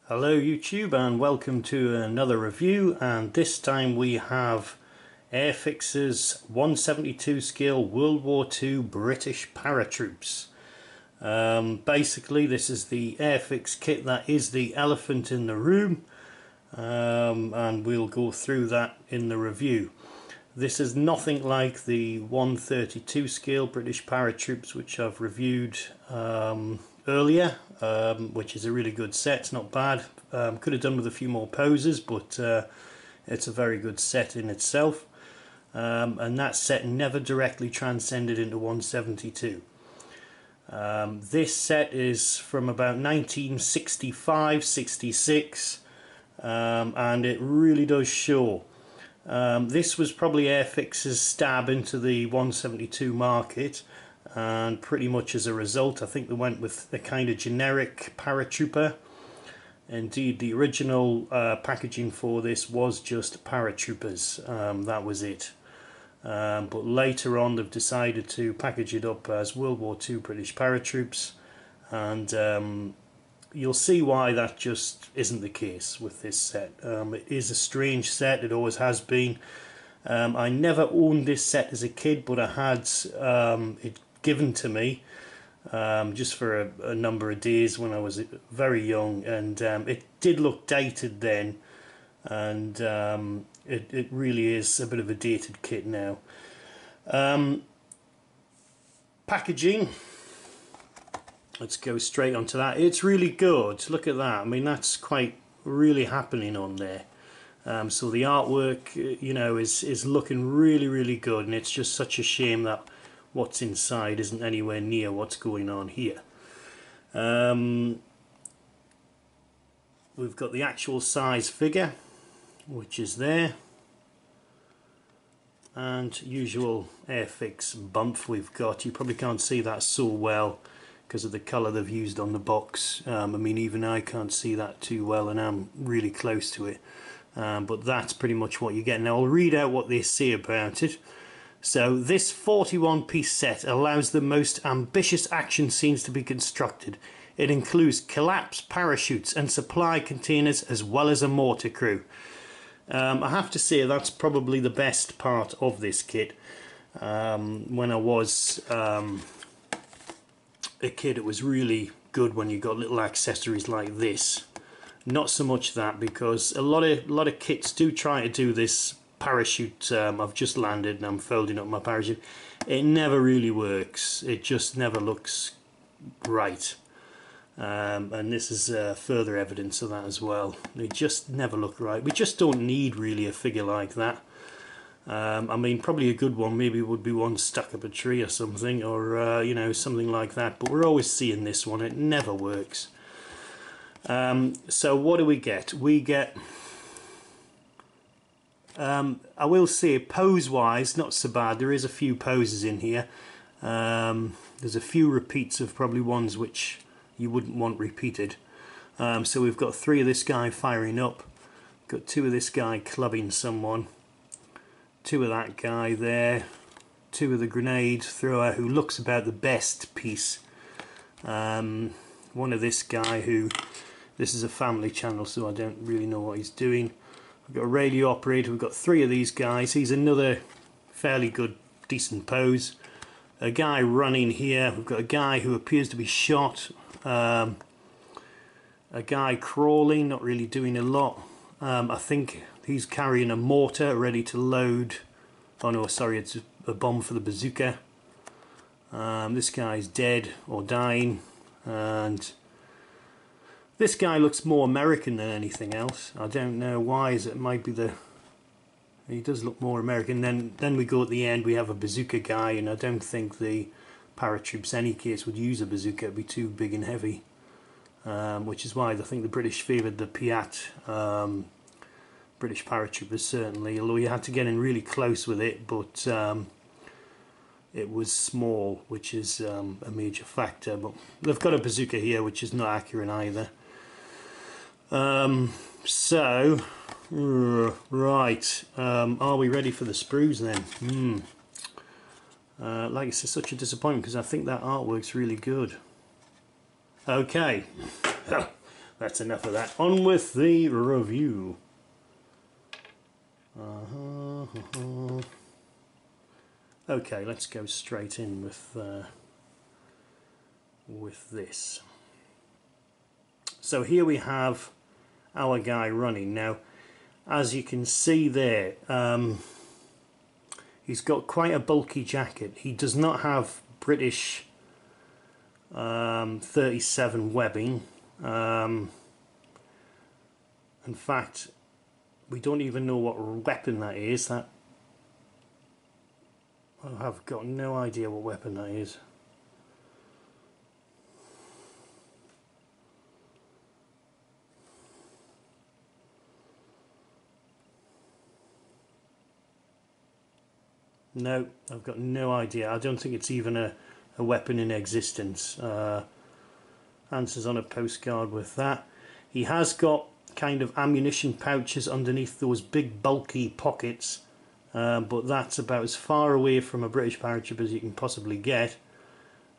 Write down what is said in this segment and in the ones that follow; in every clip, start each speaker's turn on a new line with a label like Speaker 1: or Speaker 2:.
Speaker 1: Hello YouTube and welcome to another review, and this time we have AIRFIX's 172 scale World War II British Paratroops. Basically this is the AIRFIX kit that is the elephant in the room, and we'll go through that in the review. This is nothing like the 132 scale British Paratroops which I've reviewed earlier, which is a really good set. It's not bad. Could have done with a few more poses, but it's a very good set in itself, and that set never directly transcended into 172. This set is from about 1965-66, and it really does show. This was probably AIRFIX's stab into the 172 market, and pretty much as a result I think they went with a kind of generic paratrooper. Indeed, the original packaging for this was just paratroopers, that was it. But later on they've decided to package it up as World War II British Paratroops, and you'll see why that just isn't the case with this set. It is a strange set, it always has been. I never owned this set as a kid, but I had it given to me just for a number of days when I was very young, and it did look dated then, and it really is a bit of a dated kit now. Packaging, let's go straight onto that. It's really good. Look at that. I mean, that's quite really happening on there. So the artwork, you know, is looking really good, and it's just such a shame that what's inside isn't anywhere near what's going on here. We've got the actual size figure, which is there, and usual AIRFIX bump we've got. You probably can't see that so well because of the colour they've used on the box. I mean, even I can't see that too well, and I'm really close to it. But that's pretty much what you get. Now I'll read out what they say about it. So, this 41-piece set allows the most ambitious action scenes to be constructed. It includes collapse parachutes and supply containers, as well as a mortar crew. I have to say that's probably the best part of this kit. When I was a kid, it was really good when you got little accessories like this. Not so much that, because a lot of kits do try to do this parachute. I've just landed and I'm folding up my parachute. It never really works. It just never looks right, and this is further evidence of that as well. They just never look right. We just don't need really a figure like that. I mean, probably a good one maybe would be one stuck up a tree or something, or you know, something like that, but we're always seeing this one. It never works. So what do we get? We get, I will say, pose-wise, not so bad. There is a few poses in here. There's a few repeats of probably ones which you wouldn't want repeated. So we've got 3 of this guy firing up, got 2 of this guy clubbing someone, 2 of that guy there, 2 of the grenade thrower who looks about the best piece, 1 of this guy who, this is a family channel so I don't really know what he's doing. We've got a radio operator, we've got 3 of these guys. He's another fairly good, decent pose. A guy running here, we've got a guy who appears to be shot, a guy crawling, not really doing a lot. I think he's carrying a mortar ready to load. Oh no, sorry, it's a bomb for the bazooka. This guy's dead or dying, and this guy looks more American than anything else. I don't know why. It might be the... He does look more American. Then we go at the end, we have a bazooka guy, and I don't think the paratroops any case would use a bazooka. It'd be too big and heavy. Which is why I think the British favoured the Piat British paratroopers, certainly. Although you had to get in really close with it, but it was small, which is a major factor. But they've got a bazooka here, which is not accurate either. So, right, are we ready for the sprues then? Like I said, such a disappointment because I think that artwork's really good. Okay, that's enough of that. On with the review. Okay, let's go straight in with this. So here we have our guy running. Now, as you can see there, he's got quite a bulky jacket. He does not have British 37 webbing. In fact, we don't even know what weapon that is. I've got no idea what weapon that is. No, I've got no idea. I don't think it's even a weapon in existence. Answers on a postcard with that. He has got kind of ammunition pouches underneath those big bulky pockets, but that's about as far away from a British paratrooper as you can possibly get.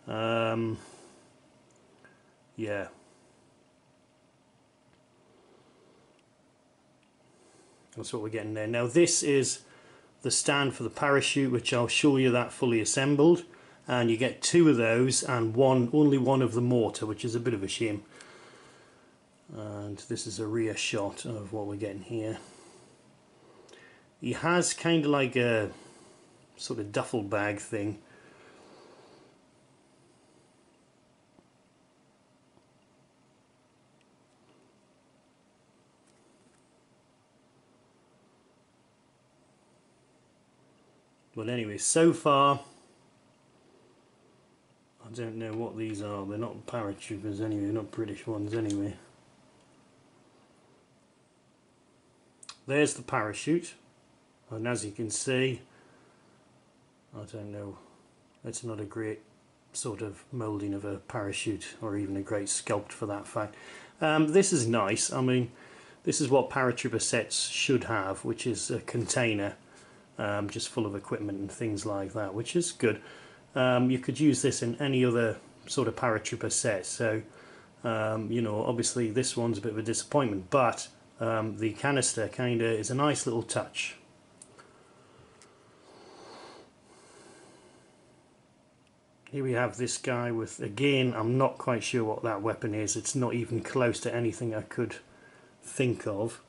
Speaker 1: Yeah. That's what we're getting there. Now this is the stand for the parachute, which I'll show you that fully assembled, and you get two of those and only one of the mortar, which is a bit of a shame. And this is a rear shot of what we're getting here. He has kind of like a sort of duffel bag thing. But anyway, so far, I don't know what these are. They're not paratroopers anyway, they're not British ones anyway. There's the parachute, and as you can see, I don't know, it's not a great sort of moulding of a parachute, or even a great sculpt for that fact. This is nice. I mean, this is what paratrooper sets should have, which is a container just full of equipment and things like that, which is good. You could use this in any other sort of paratrooper set, so you know, obviously this one's a bit of a disappointment, but the canister kinda is a nice little touch. Here we have this guy with, again, I'm not quite sure what that weapon is. It's not even close to anything I could think of.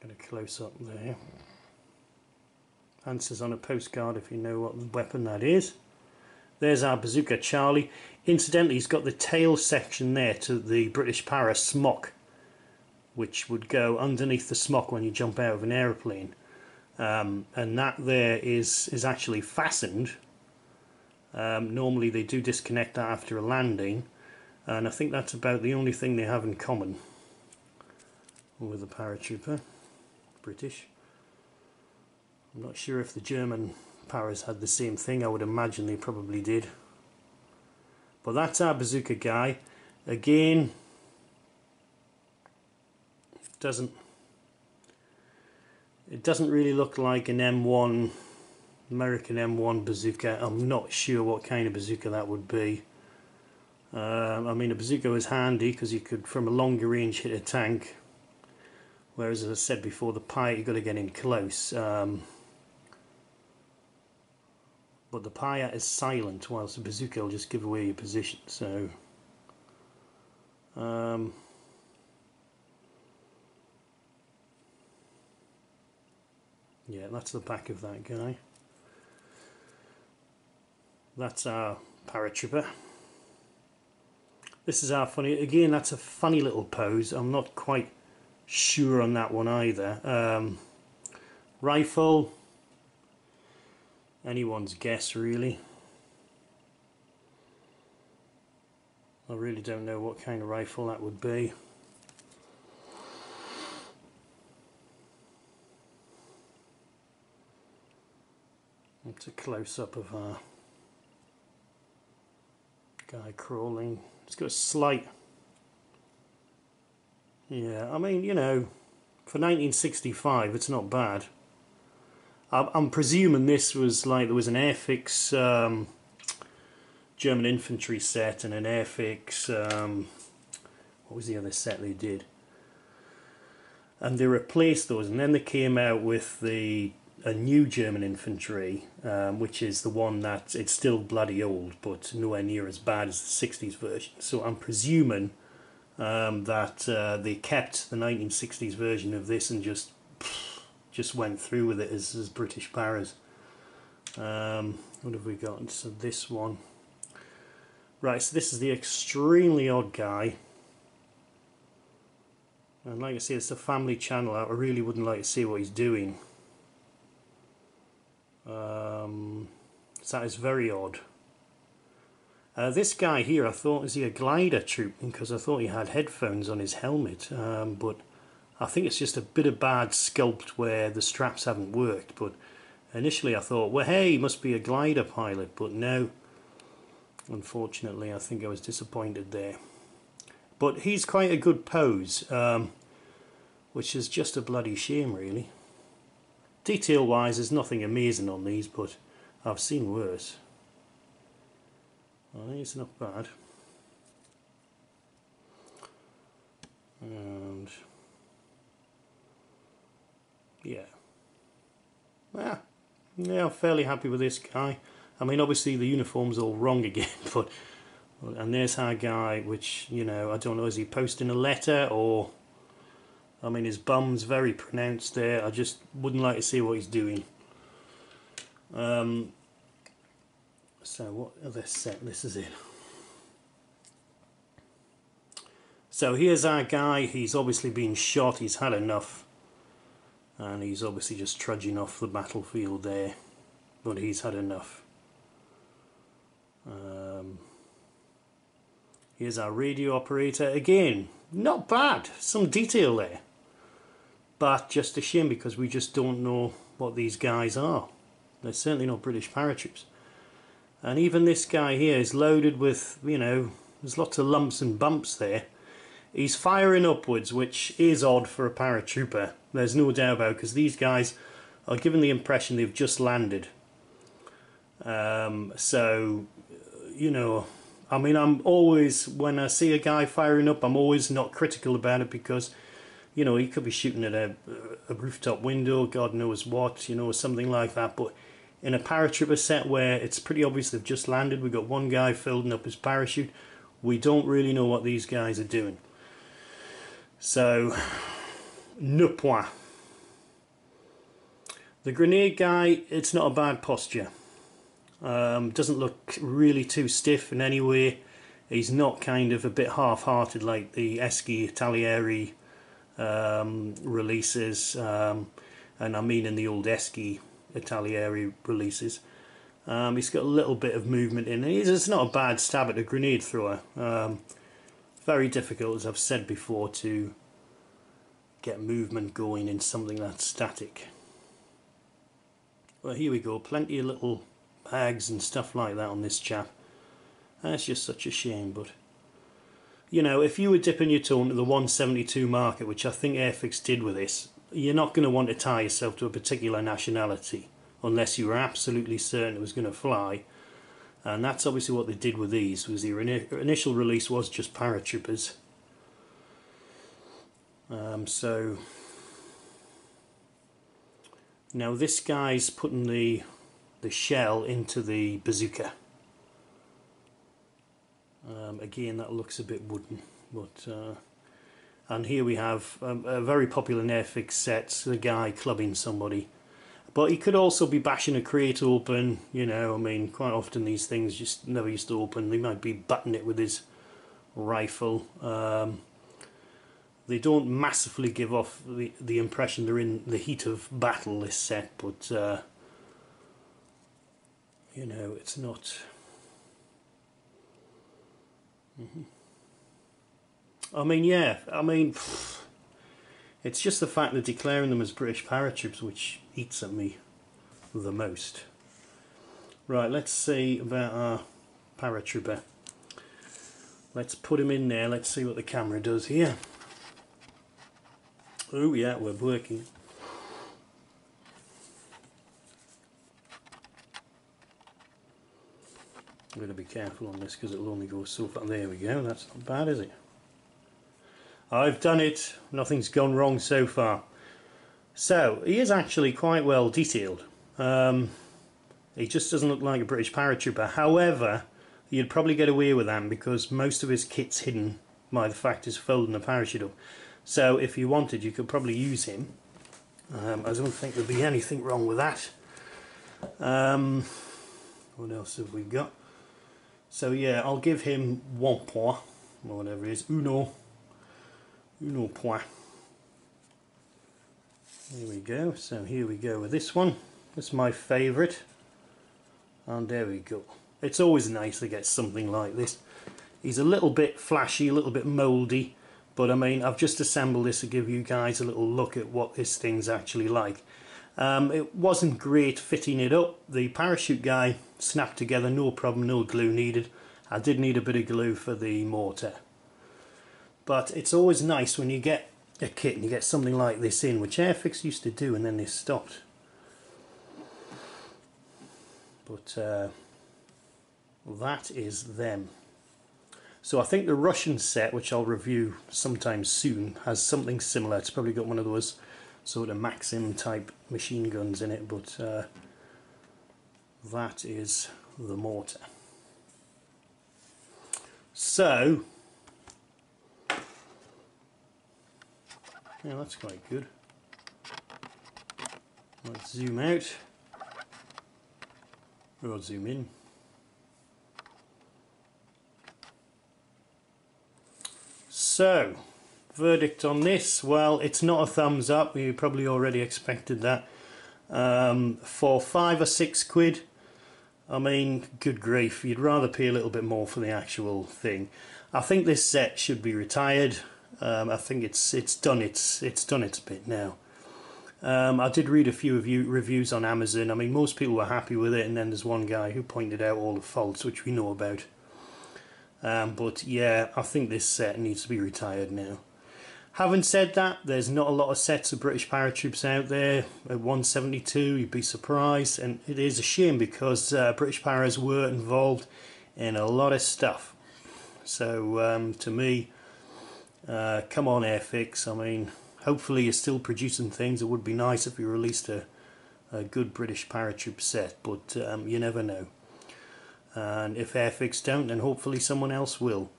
Speaker 1: Get a close up there. Answers on a postcard if you know what weapon that is. There's our Bazooka Charlie. Incidentally, he's got the tail section there to the British Para smock, which would go underneath the smock when you jump out of an aeroplane. And that there is actually fastened. Normally they do disconnect that after a landing, and I think that's about the only thing they have in common with a paratrooper, British. I'm not sure if the German Paras had the same thing. I would imagine they probably did. But that's our bazooka guy. Again, it doesn't really look like an M1, American M1 bazooka. I'm not sure what kind of bazooka that would be. I mean, a bazooka is handy because you could, from a longer range, hit a tank. Whereas, as I said before, the Pi, you've got to get in close. But the Pi is silent, whilst the bazooka will just give away your position. So, yeah, that's the back of that guy. That's our paratrooper. This is our funny, again, that's a funny little pose. I'm not quite sure on that one either. Rifle, anyone's guess really. I really don't know what kind of rifle that would be. It's a close-up of our guy crawling. It's got a slight, yeah, I mean, you know, for 1965 it's not bad. I'm presuming this was like, there was an AIRFIX German infantry set and an AIRFIX, what was the other set they did? And they replaced those, and then they came out with a new German infantry, which is the one that, it's still bloody old, but nowhere near as bad as the 60s version. So I'm presuming that they kept the 1960s version of this and just went through with it as British Paras. What have we got? So this one. Right, so this is the extremely odd guy. And like I say, it's a family channel. I really wouldn't like to see what he's doing. So that is very odd. This guy here, I thought, is he a glider troop? Because I thought he had headphones on his helmet. But I think it's just a bit of bad sculpt where the straps haven't worked. But initially I thought, well, hey, he must be a glider pilot. But no. Unfortunately, I think I was disappointed there. But he's quite a good pose, which is just a bloody shame, really. Detail-wise, there's nothing amazing on these, but I've seen worse. I think it's not bad. And yeah. Yeah, I'm fairly happy with this guy. I mean, obviously the uniform's all wrong again, but... And there's our guy, which, you know, I don't know, is he posting a letter or... I mean, his bum's very pronounced there. I just wouldn't like to see what he's doing. So what other set this is in? So here's our guy. He's obviously been shot. He's had enough. And he's obviously just trudging off the battlefield there. But he's had enough. Here's our radio operator. Again, not bad. Some detail there. But just a shame because we just don't know what these guys are. They're certainly not British paratroops. And even this guy here is loaded with, you know, there's lots of lumps and bumps there. He's firing upwards, which is odd for a paratrooper. There's no doubt about it, because these guys are given the impression they've just landed. So, you know, I mean, I'm always, when I see a guy firing up, I'm always not critical about it because, you know, he could be shooting at a rooftop window, God knows what, you know, something like that. But in a paratrooper set where it's pretty obvious they've just landed, we've got one guy filling up his parachute, we don't really know what these guys are doing. So, ne point. The grenade guy, it's not a bad posture. Doesn't look really too stiff in any way. He's not kind of a bit half-hearted like the Eschi Italieri releases, and I mean in the old Eschi Italieri releases. He's got a little bit of movement in it. It's not a bad stab at a grenade thrower. Very difficult, as I've said before, to get movement going in something that's static. Well, here we go. Plenty of little bags and stuff like that on this chap. That's just such a shame, but you know, if you were dipping your toe into the 172 market, which I think AIRFIX did with this, you're not going to want to tie yourself to a particular nationality unless you were absolutely certain it was going to fly. And that's obviously what they did with these. Was the initial release was just paratroopers. So now this guy's putting the shell into the bazooka. Again, that looks a bit wooden, but and here we have a very popular AIRFIX set, the guy clubbing somebody. But he could also be bashing a crate open, you know, I mean, quite often these things just never used to open. They might be butting it with his rifle. They don't massively give off the impression they're in the heat of battle, this set, but, you know, it's not... I mean, yeah, I mean... It's just the fact they're declaring them as British paratroops which eats at me the most. Right, let's see about our paratrooper. Let's put him in there, let's see what the camera does here. Oh yeah, we're working. I'm going to be careful on this because it'll only go so far. There we go, that's not bad, is it? I've done it, nothing's gone wrong so far. So, he is actually quite well detailed. He just doesn't look like a British paratrooper. However, you'd probably get away with that because most of his kit's hidden by the fact he's folding the parachute up. So if you wanted, you could probably use him. I don't think there'd be anything wrong with that. What else have we got? So yeah, I'll give him 1 point, or whatever it is. Uno point. There we go. So here we go with this one. That's my favourite. And there we go. It's always nice to get something like this. He's a little bit flashy, a little bit mouldy, but I mean, I've just assembled this to give you guys a little look at what this thing's actually like. It wasn't great fitting it up. The parachute guy snapped together, no problem, no glue needed. I did need a bit of glue for the mortar. But it's always nice when you get a kit and you get something like this in, which AIRFIX used to do and then they stopped. But that is them. So I think the Russian set, which I'll review sometime soon, has something similar. It's probably got one of those sort of Maxim type machine guns in it, but that is the mortar. So yeah, that's quite good. Let's zoom out, or zoom in. So, verdict on this, well, it's not a thumbs up. You probably already expected that. For 5 or 6 quid, I mean, good grief, you'd rather pay a little bit more for the actual thing. I think this set should be retired. I think it's done its bit now. I did read a few reviews on Amazon. I mean, most people were happy with it, and then there's one guy who pointed out all the faults, which we know about. But yeah, I think this set needs to be retired now. Having said that, there's not a lot of sets of British Paratroops out there at 172, you'd be surprised, and it is a shame because British Paras were involved in a lot of stuff. So to me, come on AIRFIX, I mean, hopefully you're still producing things. It would be nice if you released a good British Paratroop set, but you never know. And if AIRFIX don't, then hopefully someone else will.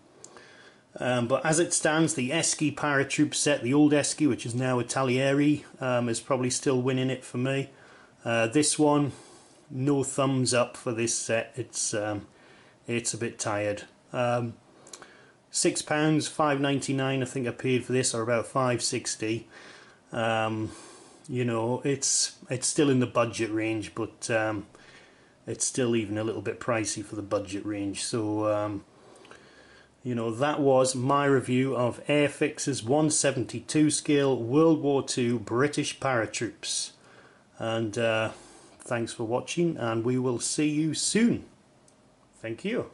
Speaker 1: But as it stands, the Esky Paratroop set, the old Esky, which is now a Talieri, is probably still winning it for me. This one, no thumbs up for this set. It's a bit tired. £6, £5.99 I think I paid for this, or about £5.60. You know, it's still in the budget range, but it's still even a little bit pricey for the budget range. So you know, that was my review of AIRFIX's 172 scale World War II British Paratroops. And thanks for watching, and we will see you soon. Thank you.